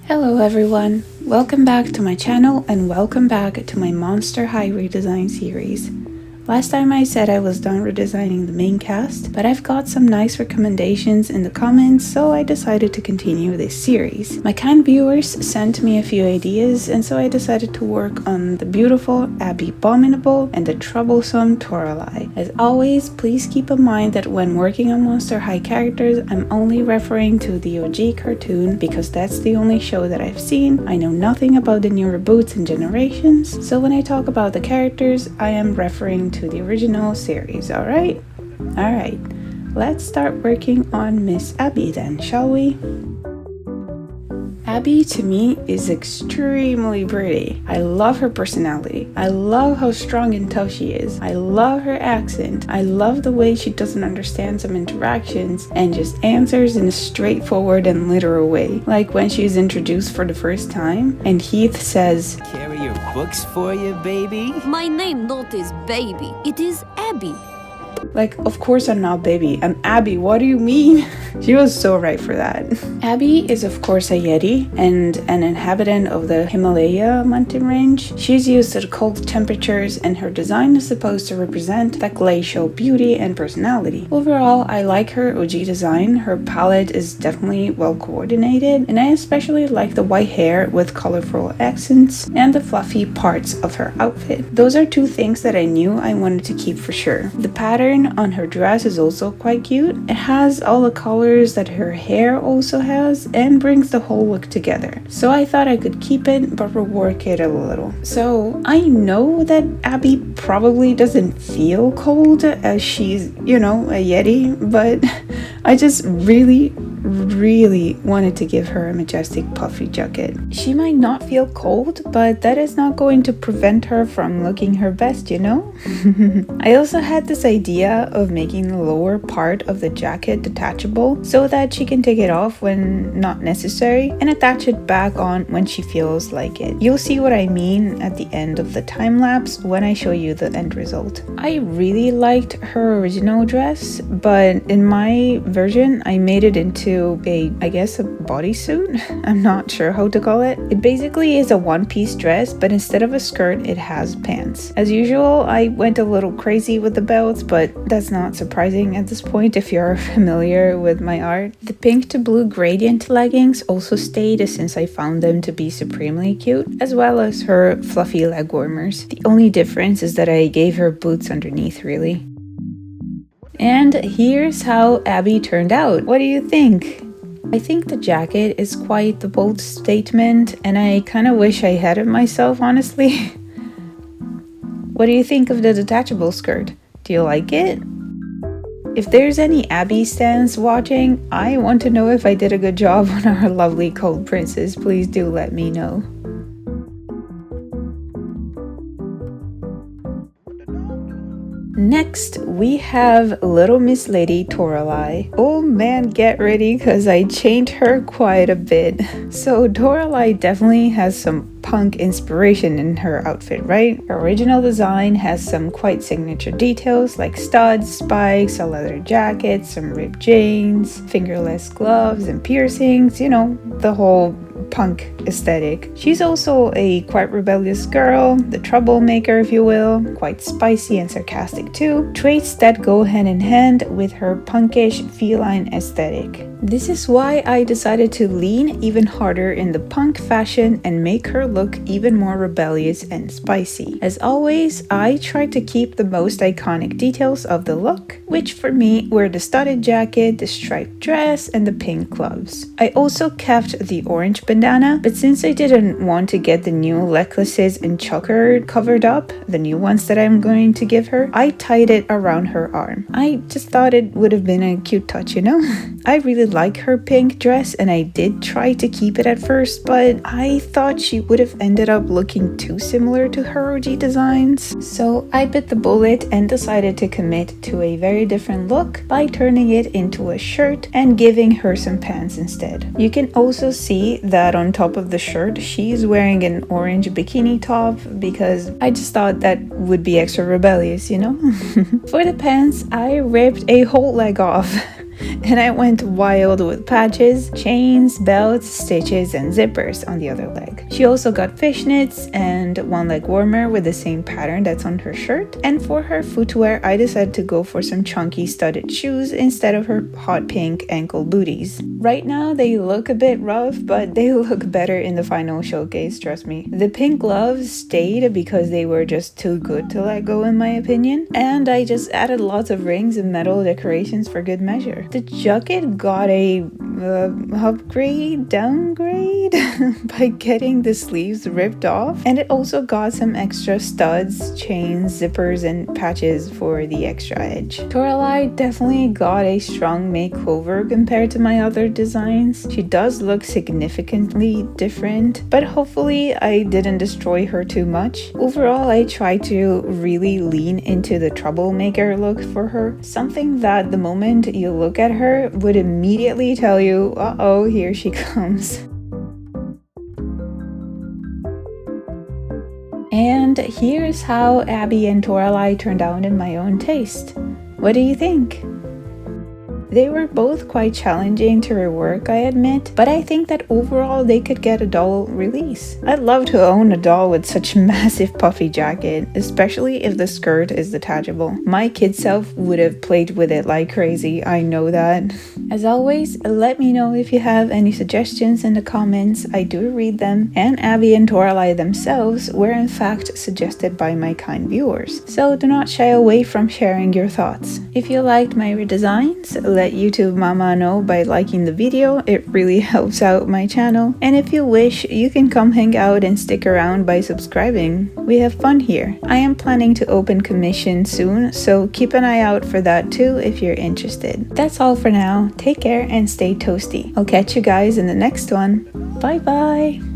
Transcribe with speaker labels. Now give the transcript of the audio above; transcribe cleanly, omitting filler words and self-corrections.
Speaker 1: Hello everyone, welcome back to my channel and welcome back to my Monster High redesign series. Last time I said I was done redesigning the main cast, but I've got some nice recommendations in the comments, so I decided to continue this series. My kind viewers sent me a few ideas, and so I decided to work on the beautiful Abbey Abominable and the troublesome Toralei. As always, please keep in mind that when working on Monster High characters, I'm only referring to the OG cartoon because that's the only show that I've seen. I know nothing about the new reboots and generations, so when I talk about the characters, I am referring to the original series, alright? Alright, let's start working on Miss Abbey then, shall we? Abbey to me is extremely pretty. I love her personality. I love how strong and tough she is. I love her accent. I love the way she doesn't understand some interactions and just answers in a straightforward and literal way. Like when she's introduced for the first time and Heath says,
Speaker 2: "Carry your books for you, baby."
Speaker 3: My name not is Baby, it is Abbey.
Speaker 1: Like, of course I'm not Baby, I'm Abbey, what do you mean? She was so right for that. Abbey is of course a Yeti and an inhabitant of the Himalaya mountain range. She's used to the cold temperatures and her design is supposed to represent that glacial beauty and personality. Overall, I like her OG design. Her palette is definitely well coordinated and I especially like the white hair with colorful accents and the fluffy parts of her outfit. Those are two things that I knew I wanted to keep for sure. The pattern on her dress is also quite cute. It has all the colors that her hair also has and brings the whole look together. So I thought I could keep it but rework it a little. So I know that Abbey probably doesn't feel cold as she's, a Yeti, but I just really wanted to give her a majestic puffy jacket. She might not feel cold, but that is not going to prevent her from looking her best, I also had this idea of making the lower part of the jacket detachable so that she can take it off when not necessary and attach it back on when she feels like it. You'll see what I mean at the end of the time lapse when I show you the end result. I really liked her original dress, but in my version I made it into a bodysuit. I'm not sure how to call it. It basically is a one-piece dress, but instead of a skirt it has pants. As usual, I went a little crazy with the belts, but that's not surprising at this point if you're familiar with my art. The pink to blue gradient leggings also stayed since I found them to be supremely cute, as well as her fluffy leg warmers. The only difference is that I gave her boots underneath, really. And here's how Abbey turned out. What do you think? I think the jacket is quite the bold statement and I kind of wish I had it myself, honestly. What do you think of the detachable skirt? Do you like it? If there's any Abbey stans watching, I want to know if I did a good job on our lovely cold princess. Please do let me know. Next, we have Little Miss Lady Toralei. Oh man, get ready because I changed her quite a bit. So Toralei definitely has some punk inspiration in her outfit, right? Her original design has some quite signature details like studs, spikes, a leather jacket, some ripped jeans, fingerless gloves and piercings, the whole punk aesthetic. She's also a quite rebellious girl, the troublemaker if you will, quite spicy and sarcastic too, traits that go hand in hand with her punkish feline aesthetic. This is why I decided to lean even harder in the punk fashion and make her look even more rebellious and spicy. As always, I tried to keep the most iconic details of the look, which for me were the studded jacket, the striped dress, and the pink gloves. I also kept the orange bandana, but since I didn't want to get the new necklaces and choker covered up, the new ones that I'm going to give her, I tied it around her arm. I just thought it would have been a cute touch, I really like her pink dress and I did try to keep it at first, but I thought she would have ended up looking too similar to her OG designs. So I bit the bullet and decided to commit to a very different look by turning it into a shirt and giving her some pants instead. You can also see that on top of the shirt she's wearing an orange bikini top because I just thought that would be extra rebellious, For the pants, I ripped a whole leg off. And I went wild with patches, chains, belts, stitches, and zippers on the other leg. She also got fishnets and one leg warmer with the same pattern that's on her shirt. And for her footwear, I decided to go for some chunky studded shoes instead of her hot pink ankle booties. Right now they look a bit rough, but they look better in the final showcase, trust me. The pink gloves stayed because they were just too good to let go in my opinion, and I just added lots of rings and metal decorations for good measure. The jacket got a downgrade by getting the sleeves ripped off, and it also got some extra studs, chains, zippers, and patches for the extra edge. Toralei definitely got a strong makeover compared to my other designs. She does look significantly different, but hopefully I didn't destroy her too much. Overall, I tried to really lean into the troublemaker look for her, something that the moment you look at her would immediately tell you, uh-oh, here she comes. And here's how Abbey and Toralei turned out in my own taste. What do you think? They were both quite challenging to rework, I admit, but I think that overall they could get a doll release. I'd love to own a doll with such massive puffy jacket, especially if the skirt is detachable. My kid self would have played with it like crazy, I know that. As always, let me know if you have any suggestions in the comments, I do read them, and Abbey and Toralei themselves were in fact suggested by my kind viewers, so do not shy away from sharing your thoughts. If you liked my redesigns, let YouTube mama know by liking the video, it really helps out my channel. And if you wish, you can come hang out and stick around by subscribing. We have fun here. I am planning to open commission soon, so keep an eye out for that too if you're interested. That's all for now. Take care and stay toasty. I'll catch you guys in the next one. Bye bye!